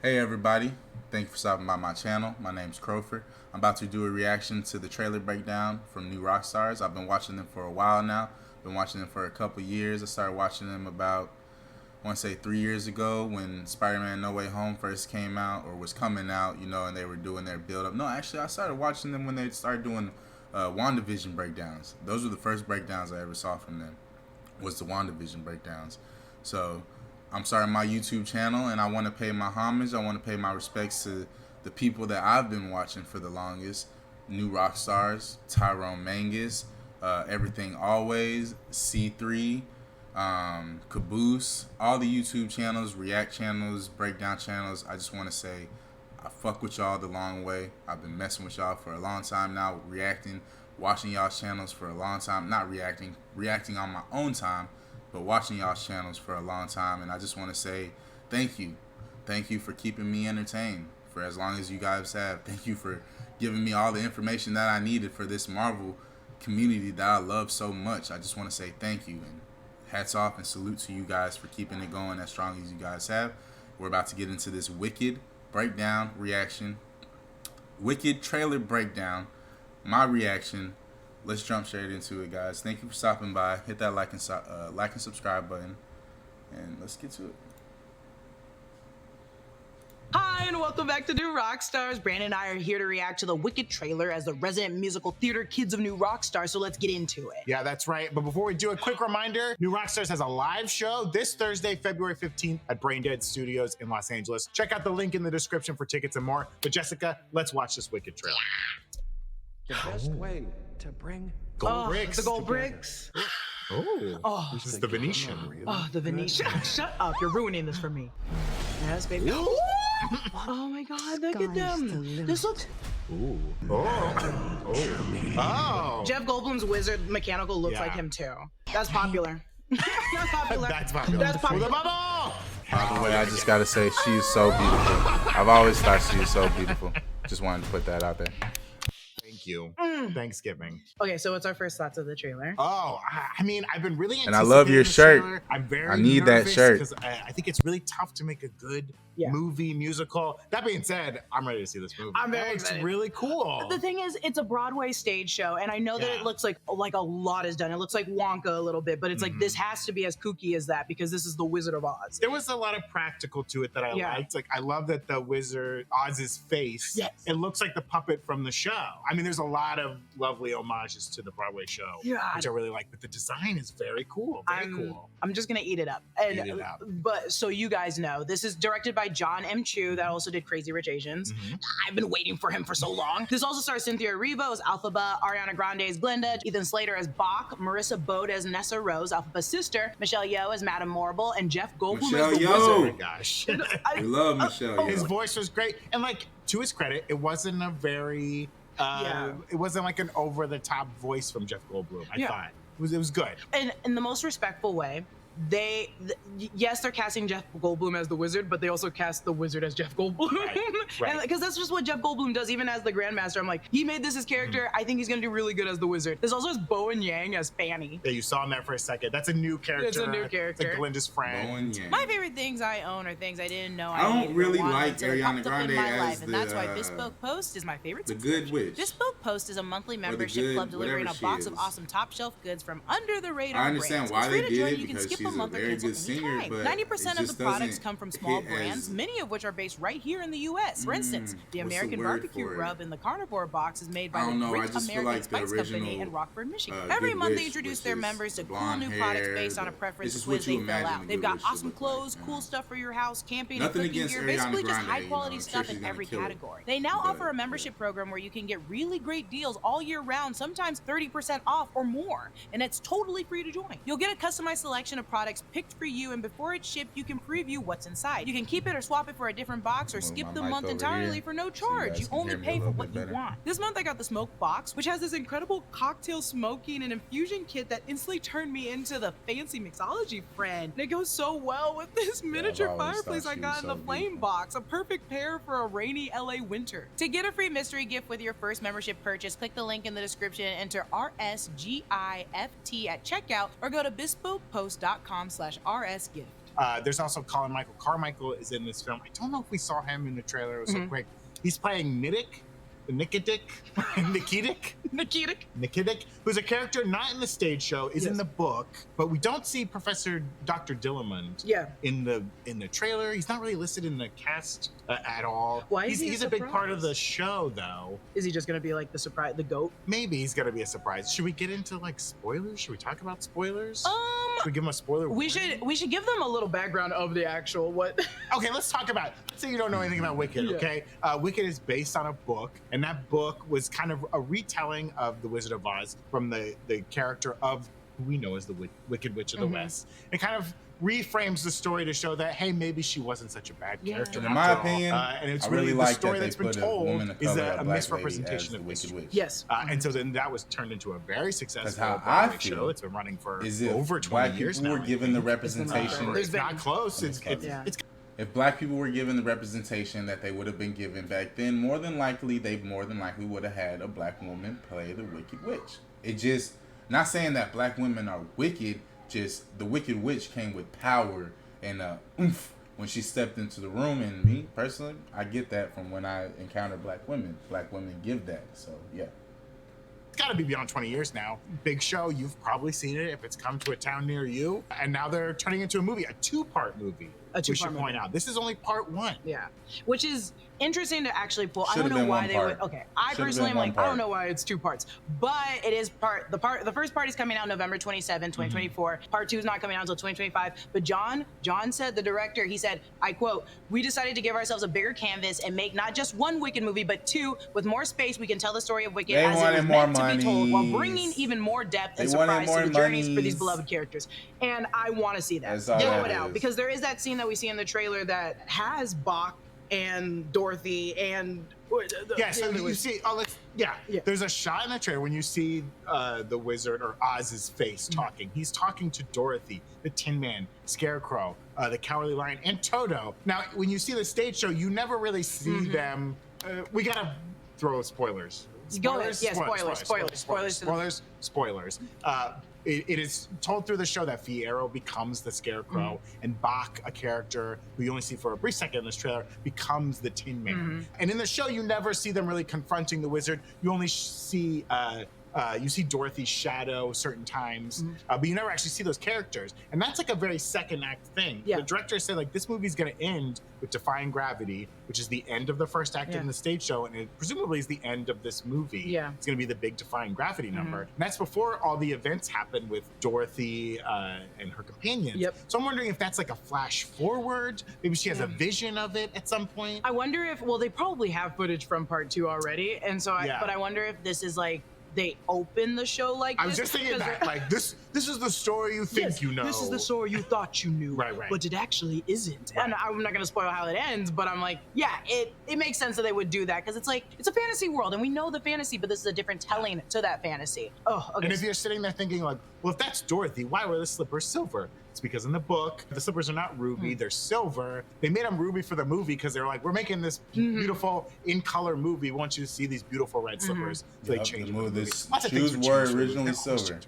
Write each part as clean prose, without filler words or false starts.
Hey everybody, thank you for stopping by my channel. My name's Crowford. I'm about to do a reaction to the trailer breakdown from New Rockstars. I've been watching them for a while now. Been watching them for a couple years. I started watching them about, I want to say 3 years ago when Spider-Man No Way Home first came out or was coming out, and they were doing their build-up. No, actually I started watching them when they started doing WandaVision breakdowns. Those were the first breakdowns I ever saw from them, was the WandaVision breakdowns. So I'm starting my YouTube channel and I want to pay my homage. I want to pay my respects to the people that I've been watching for the longest. New Rockstars, Tyrone Mangus, Everything Always, C3, Caboose, all the YouTube channels, react channels, breakdown channels. I just want to say I fuck with y'all the long way. I've been messing with y'all for a long time now, reacting, watching y'all's channels for a long time. Not reacting on my own time, but watching y'all's channels for a long time. And I just want to say thank you. Thank you for keeping me entertained for as long as you guys have. Thank you for giving me all the information that I needed for this Marvel community that I love so much. I just want to say thank you and hats off and salute to you guys for keeping it going as strong as you guys have. We're about to get into this Wicked breakdown reaction. Wicked trailer breakdown. My reaction. Let's jump straight into it, guys. Thank you for stopping by. Hit that like and subscribe button, and let's get to it. Hi, and welcome back to New Rockstars. Brandon and I are here to react to the Wicked trailer as the resident musical theater kids of New Rockstars, so let's get into it. Yeah, that's right. But before we do, a quick reminder, New Rockstars has a live show this Thursday, February 15th at Braindead Studios in Los Angeles. Check out the link in the description for tickets and more. But Jessica, let's watch this Wicked trailer. The best way to bring gold bricks. The gold bricks. Oh, this is the Venetian. Oh, the Venetian. Shut up. You're ruining this for me. Yes, baby. Oh my God, look at them. This looks... Ooh. Oh. Jeff Goldblum's wizard mechanical looks like him too. That's popular. That's popular. That's popular. That's popular. By the way, I just gotta say she is so beautiful. I've always thought she is so beautiful. Just wanted to put that out there. Thank you. Thanksgiving. Okay, so what's our first thoughts of the trailer? Oh, I mean, I've been really and I love your shirt. Trailer. I'm very I need that shirt because I think it's really tough to make a good movie musical. That being said, I'm ready to see this movie. I'm very excited. It's really cool. The thing is, it's a Broadway stage show, and I know that it looks like a lot is done. It looks like Wonka a little bit, but it's like this has to be as kooky as that because this is the Wizard of Oz. There was a lot of practical to it that I liked. Like I love that the Wizard Oz's face. Yes. It looks like the puppet from the show. I mean, there's a lot of lovely homages to the Broadway show, which I really like. But the design is very cool. Very cool. I'm just gonna eat it up. But so you guys know, this is directed by John M. Chu, that also did Crazy Rich Asians. I've been waiting for him for so long. This also stars Cynthia Erivo as Alphaba, Ariana Grande as Glinda, Ethan Slater as Bach, Marissa Bode as Nessa Rose, Alphaba's sister, Michelle Yeoh as Madame Morrible, and Jeff Goldblum as the Wizard. Oh my gosh. We love Michelle Yeoh. His voice was great. And like, to his credit, it wasn't a very... it wasn't like an over-the-top voice from Jeff Goldblum. I thought it was good. And in the most respectful way, yes, they're casting Jeff Goldblum as the Wizard, but they also cast the Wizard as Jeff Goldblum. Right. Because that's just what Jeff Goldblum does, even as the Grandmaster. I'm like, he made this his character. I think he's gonna do really good as the Wizard. There's also Bowen Yang as Fanny. Yeah, you saw him there for a second. That's a new character. It's a new character. It's like Glinda's friend. Bowen Yang. My favorite things I own are things I didn't know I don't really like Ariana Grande in my as life, the, and that's why Bespoke Post is my favorite. The Good Witch. Bespoke Post is a monthly membership club delivering a box of awesome top shelf goods from under the radar I understand brands. why It's free they to did join. it You can because skip she's a month a or very cancel good singer, anytime. but 90% of the products come from small brands, many of which are based right here in the U.S. For instance, the American Barbecue Rub in the Carnivore Box is made by the Great American Spice Company in Rockford, Michigan. Every month they introduce their members to cool new products based on a preference quiz they fill out. They've got awesome clothes, cool stuff for your house, camping, and cooking gear, basically just high quality stuff in every category. They now offer a membership program where you can get really great deals all year round, sometimes 30% off or more, and it's totally free to join. You'll get a customized selection of products picked for you, and before it's shipped, you can preview what's inside. You can keep it or swap it for a different box or skip the month entirely for no charge. You only pay for what you want. This month I got the smoke box, which has this incredible cocktail smoking and infusion kit that instantly turned me into the fancy mixology friend. And it goes so well with this miniature fireplace I got in the flame box, a perfect pair for a rainy LA winter. To get a free mystery gift with your first membership purchase, click the link in the description, enter RSGIFT at checkout, or go to bespokepost.com/RSgift. There's also Colin Michael Carmichael is in this film. I don't know if we saw him in the trailer. It was so quick. He's playing Nikidik, who's a character not in the stage show, is in the book, but we don't see Professor Dr. Dillamond in the trailer. He's not really listed in the cast at all. Why is he's a big part of the show, though. Is he just going to be like the surprise, the GOAT? Maybe he's going to be a surprise. Should we get into like spoilers? Should we talk about spoilers? Should we give them a spoiler? We should give them a little background of the actual what. Okay, let's talk about it. Let's say you don't know anything about Wicked, okay? Wicked is based on a book, and that book was kind of a retelling of The Wizard of Oz from the character of who we know as the Wicked Witch of the West. It kind of reframes the story to show that, hey, maybe she wasn't such a bad character. In my opinion, and it's I really the like story that that's been told is a misrepresentation of the Wicked Witch. Yes. And so then that was turned into a very successful Broadway show. It's been running for over over 20 years now. Black people were given the representation. It's not close. If Black people were given the representation that they would have been given back then, more than likely would have had a Black woman play the Wicked Witch. It just, not saying that Black women are wicked, just the Wicked Witch came with power and oomph when she stepped into the room. And me, personally, I get that from when I encounter Black women. Black women give that, so yeah. It's got to be beyond 20 years now. Big show, you've probably seen it if it's come to a town near you. And now they're turning into a movie, a two-part movie. We should point out, this is only part one. Yeah, which is interesting to actually pull. I don't know why they would. Okay, I personally am like, I don't know why it's two parts, but it is the first part is coming out November 27, 2024. Part 2 is not coming out until 2025. But John said, the director, he said, I quote, "We decided to give ourselves a bigger canvas and make not just one Wicked movie, but two. With more space, we can tell the story of Wicked as it was meant to be told, while bringing even more depth and surprise to the journeys for these beloved characters." And I want to see that. Throw it out, because there is that scene that we see in the trailer that has Bach and Dorothy and so you see, there's a shot in the trailer when you see the wizard or Oz's face talking. He's talking to Dorothy, the Tin Man, Scarecrow, the Cowardly Lion, and Toto. Now, when you see the stage show, you never really see them. We gotta throw spoilers. Go ahead. Yeah, spoilers. It is told through the show that Fiyero becomes the Scarecrow, and Bach, a character who you only see for a brief second in this trailer, becomes the Tin Man. And in the show, you never see them really confronting the wizard. You only see Dorothy's shadow certain times, but you never actually see those characters. And that's like a very second act thing. The director said, like, this movie's gonna end with Defying Gravity, which is the end of the first act in the stage show, and it presumably is the end of this movie. It's gonna be the big Defying Gravity number. And that's before all the events happen with Dorothy and her companions. So I'm wondering if that's like a flash forward. Maybe she has a vision of it at some point. I wonder if, well, they probably have footage from part 2 already, and so but I wonder if this is like, they open the show like this. I was just thinking that, like, this is the story you think you know. This is the story you thought you knew. Right. But it actually isn't. And I'm not going to spoil how it ends, but I'm like, it makes sense that they would do that, because it's like, it's a fantasy world, and we know the fantasy, but this is a different telling to that fantasy. And if you're sitting there thinking, like, well, if that's Dorothy, why were the slippers silver? It's because in the book, the slippers are not ruby, they're silver. They made them ruby for the movie because they're like, we're making this beautiful in-color movie. We want you to see these beautiful red slippers. So they changed the shoes were originally silver.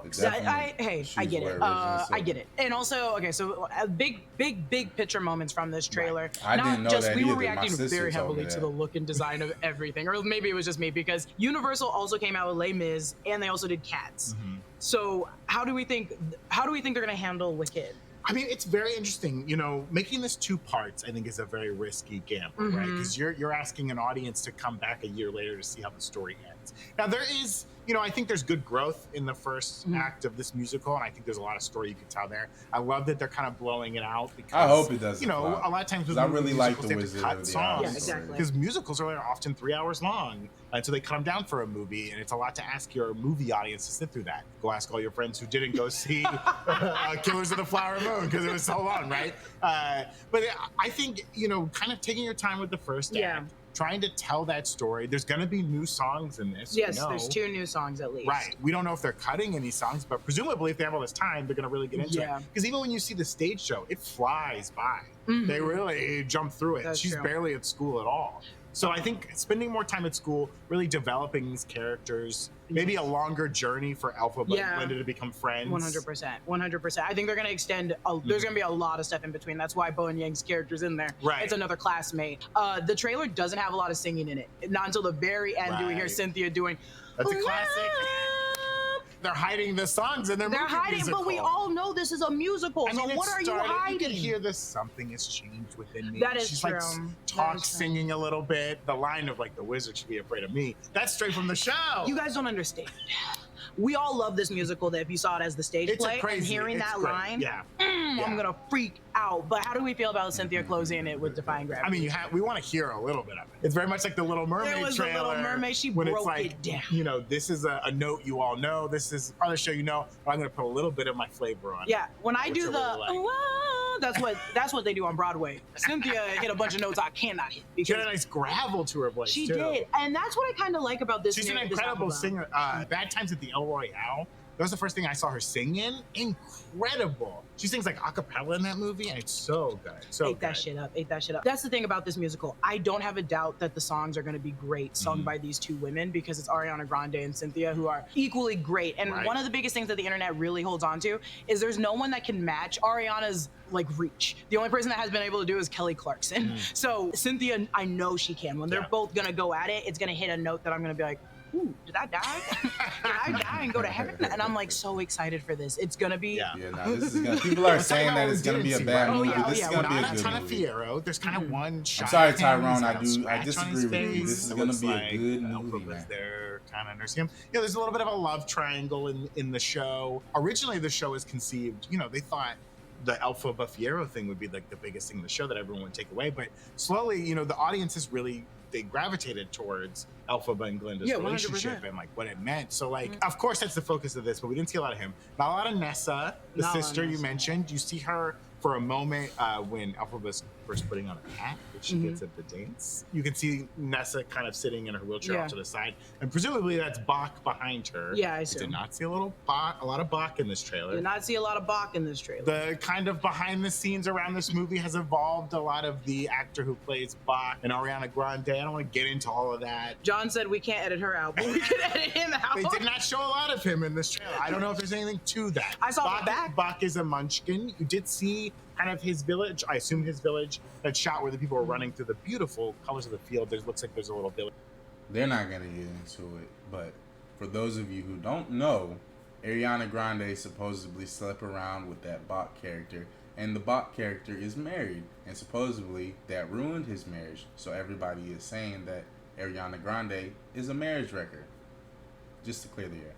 I get it. I get it. And also, okay, so big picture moments from this trailer. I didn't know that we were either. reacting very heavily to the look and design of everything, or maybe it was just me, because Universal also came out with Les Mis, and they also did Cats. So how do we think they're gonna handle Wicked? I mean, it's very interesting. You know, making this 2 parts, I think, is a very risky gamble, right? Because you're asking an audience to come back a year later to see how the story ends. Now, there is, I think there's good growth in the first act of this musical, and I think there's a lot of story you can tell there. I love that they're kind of blowing it out, because I hope it does. A lot of times with I really like the Wizard of the Oz, because musicals are often 3 hours long, and so they cut them down for a movie, and it's a lot to ask your movie audience to sit through that. Go ask all your friends who didn't go see Killers of the Flower Moon because it was so long, right? But I think kind of taking your time with the first act, trying to tell that story. There's going to be new songs in this. Yes, there's 2 new songs at least. Right. We don't know if they're cutting any songs, but presumably if they have all this time, they're going to really get into it. Because even when you see the stage show, it flies by. They really jump through it. She's barely at school at all. So I think spending more time at school, really developing these characters, maybe a longer journey for Elphaba and Glinda to become friends. 100%. 100%. I think they're going to extend, there's going to be a lot of stuff in between. That's why Bowen Yang's character's in there. Right. It's another classmate. The trailer doesn't have a lot of singing in it. Not until the very end do we hear Cynthia doing, that's a classic. They're hiding the songs in their movie musical. But we all know this is a musical. I mean, so what are you hiding? You can hear this. Something has changed within me. That is She's true. Like singing a little bit. The line of like the wizard should be afraid of me. That's straight from the show. You guys don't understand. We all love this musical. That if you saw it as the stage play and hearing that line, I'm gonna freak out. But how do we feel about Cynthia closing it with Defying Gravity? I mean, we want to hear a little bit of it. It's very much like the Little Mermaid trailer. The Little Mermaid. She broke it down. You know, this is a note you all know. This is part of the show you know. But I'm gonna put a little bit of my flavor on it. Yeah, when I do that's what they do on Broadway. Cynthia hit a bunch of notes I cannot hit. She had a nice gravel to her voice. She did, and that's what I kind of like about this. She's an incredible singer. Bad Times at the El Royale. That was the first thing I saw her sing in. Incredible. She sings like a cappella in that movie, and it's so good. Ate that shit up. That's the thing about this musical. I don't have a doubt that the songs are going to be great sung by these two women because it's Ariana Grande and Cynthia who are equally great. And one of the biggest things that the internet really holds on to is there's no one that can match Ariana's like reach. The only person that has been able to do is Kelly Clarkson. So Cynthia, I know she can. When they're both going to go at it, it's going to hit a note that I'm going to be like, ooh, did I die? Did I die and go to heaven? And I'm like so excited for this. It's gonna be. This is gonna. People are saying that it's gonna be a bad movie. This is gonna be a good movie. Fiero, there's kind of one shot. I'm sorry, Tyrone. I disagree with you. This is gonna be a good movie, man. They're kind of nursing him. You know, there's a little bit of a love triangle in the show. Originally, the show was conceived. You know, they thought the Elphaba Fiero thing would be like the biggest thing in the show that everyone would take away. But slowly, you know, the audiences really they gravitated towards Elphaba and Glinda's relationship 100%. And like what it meant. So like, of course that's the focus of this, but we didn't see a lot of him. Not a lot of Nessa, the sister you mentioned. You see her for a moment when Elphaba's first putting on a hat, which she gets at the dance. You can see Nessa kind of sitting in her wheelchair off to the side, and presumably that's Bach behind her. Yeah, I see. Did not see a lot of Bach in this trailer. Did not see a lot of Bach in this trailer. The kind of behind the scenes around this movie has evolved. A lot of the actor who plays Bach and Ariana Grande. I don't want to get into all of that. John said we can't edit her out, but we can edit him out. They did not show a lot of him in this trailer. I don't know if there's anything to that. I saw the back. Bach is a munchkin. You did see kind of his village, I assume his village, that shot where the people were running through the beautiful colors of the field. There looks like there's a little village. They're not going to get into it, but for those of you who don't know, Ariana Grande supposedly slept around with that Bach character, and the Bach character is married, and supposedly that ruined his marriage. So everybody is saying that Ariana Grande is a marriage wrecker. Just to clear the air.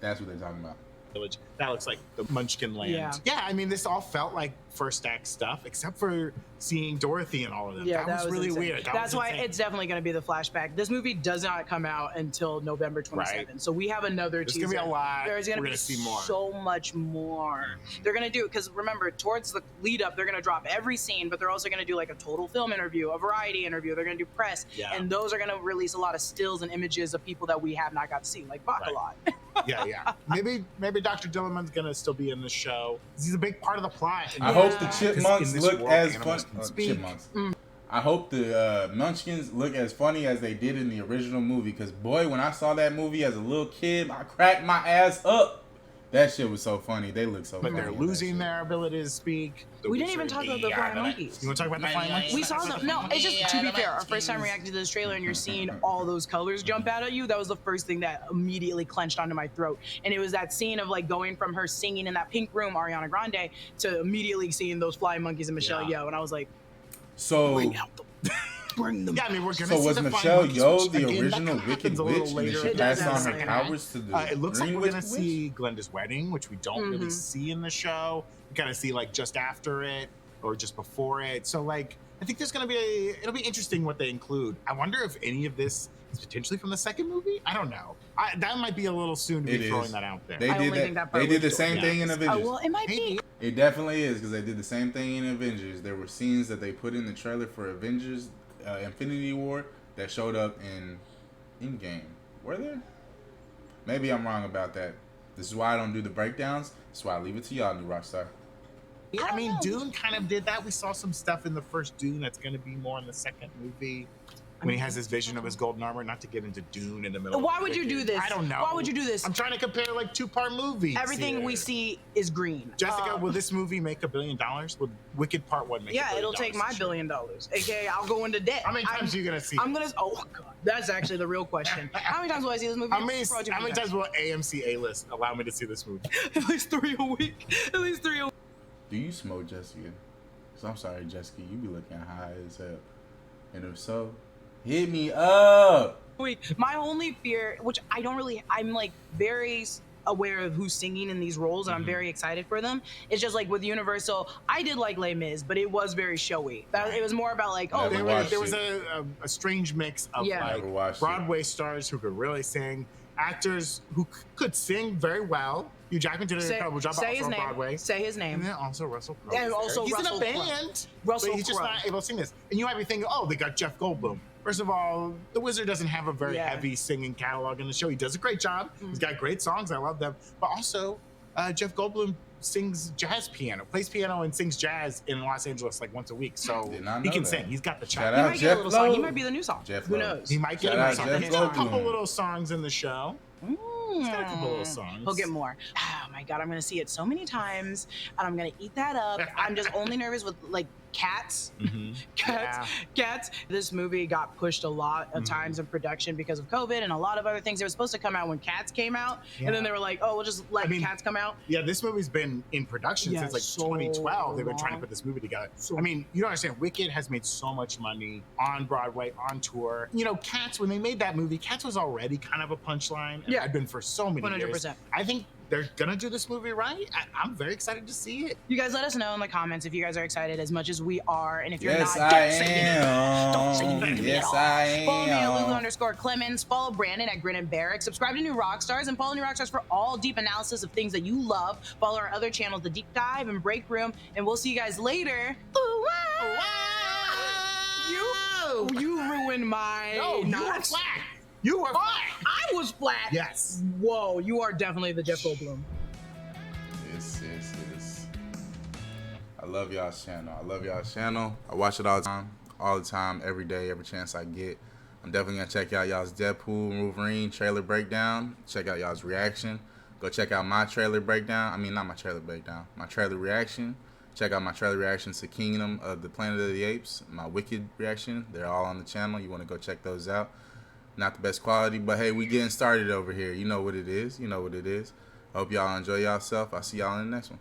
That's what they're talking about. Village. That looks like the Munchkin land. Yeah, I mean, this all felt like first act stuff, except for seeing Dorothy and all of them. Yeah, that was really insane. weird. That's why it's definitely going to be the flashback. This movie does not come out until November 27th, so we have another teaser. There's going to be a lot. There's going to be so much more. They're going to do, because remember, towards the lead up, they're going to drop every scene, but they're also going to do like a total film interview, a variety interview. They're going to do press, and those are going to release a lot of stills and images of people that we have not got to see, like Bach a lot. Yeah. Maybe Dr. Dillerman's gonna still be in the show. He's a big part of the plot. I hope the chipmunks look as funny. I hope the Munchkins look as funny as they did in the original movie. Because boy, when I saw that movie as a little kid, I cracked my ass up. That shit was so funny. They look so funny. But they're losing their ability to speak. We didn't even talk about the flying monkeys. You want to talk about the flying monkeys? We saw them. No, it's just, to be fair, our first time reacting to this trailer and you're seeing all those colors jump out at you, that was the first thing that immediately clenched onto my throat. And it was that scene of like going from her singing in that pink room, Ariana Grande, to immediately seeing those flying monkeys and Michelle Yeoh. And I was like, so... Bring them. Yeah, I mean, we're gonna so see was the Michelle Yeoh the again, original Wicked Witch? And she passed on her powers to the It looks like Green we're gonna Witch? see Glenda's wedding, which we don't really see in the show. We kind of see like just after it or just before it. So like, I think there's gonna be it'll be interesting what they include. I wonder if any of this is potentially from the second movie. I don't know. That might be a little soon to be throwing that out there. They did that. They did the same thing in Avengers. Oh, well, it might be. It definitely is, because they did the same thing in Avengers. There were scenes that they put in the trailer for Avengers Infinity War that showed up in Endgame. Were there? Maybe I'm wrong about that. This is why I don't do the breakdowns. This is why I leave it to y'all, New Rockstar. I mean, Dune kind of did that. We saw some stuff in the first Dune that's going to be more in the second movie. when he has his vision of his golden armor, not to get into Dune in the middle. Why would you do this? I don't know. Why would you do this? I'm trying to compare like 2-part movies. Everything we see is green. Jessica, will this movie make $1 billion? Will Wicked Part 1 make $1 billion? Yeah, it'll take my $1 billion. AKA, I'll go into debt. How many times are you gonna see? Oh God, that's actually the real question. How many times will I see this movie? How many times will AMC A-List allow me to see this movie? At least 3 a week. At least 3 a week. Do you smoke, Jessica? Because I'm sorry, Jessica, you be looking high as hell. And if so, hit me up. My only fear, which I'm like very aware of who's singing in these roles, and I'm very excited for them. It's just like with Universal, I did like Les Mis, but it was very showy. It was more about like, there was a strange mix of like Broadway stars who could really sing, actors who could sing very well. Hugh Jackman did an incredible job also on Broadway. Say his name. And then also Russell Crowe. And also he's Russell in a band, but he's just not able to sing this. And you might be thinking, oh, they got Jeff Goldblum. First of all, The Wizard doesn't have a very heavy singing catalog in the show. He does a great job. He's got great songs. I love them. But also, Jeff Goldblum sings jazz piano, plays piano and sings jazz in Los Angeles like once a week. So he can sing. He's got the Shout chops. out He might get a little song. He might be the new song. Who knows? He might get a song. He's got a couple little songs in the show. He's got a couple little songs. He'll get more. Oh my God, I'm gonna see it so many times, and I'm gonna eat that up. I'm just only nervous with like cats. Cats. This movie got pushed a lot of times in production because of COVID and a lot of other things. It was supposed to come out when Cats came out, and then they were like, "Oh, we'll just let Cats come out." Yeah, this movie's been in production since like 2012. They've been trying to put this movie together. I mean, you don't understand. Wicked has made so much money on Broadway, on tour. You know, Cats, when they made that movie, Cats was already kind of a punchline. And had been for so many 100%. years. I think they're gonna do this movie right. I'm very excited to see it. You guys let us know in the comments if you guys are excited as much as we are, and if you're Yes, not, I don't say am. Don't say anything to me at all. I am. Follow me at Lulu_Clemens. Follow Brandon at Grin and Barrack. Subscribe to New Rockstars and follow New Rockstars for all deep analysis of things that you love. Follow our other channels, The Deep Dive and Break Room, and we'll see you guys later. You ruined my. No, you were flat. You were flat. I was flat. Yes. Whoa, you are definitely the Jeff Goldblum. Yes. I love y'all's channel. I watch it all the time, every day, every chance I get. I'm definitely gonna check out y'all's Deadpool and Wolverine trailer breakdown. Check out y'all's reaction. Go check out my trailer breakdown. I mean, not my trailer breakdown. My trailer reaction. Check out my trailer reactions to Kingdom of the Planet of the Apes. My Wicked reaction. They're all on the channel. You want to go check those out. Not the best quality, but hey, we getting started over here. You know what it is. I hope y'all enjoy yourself. I'll see y'all in the next one.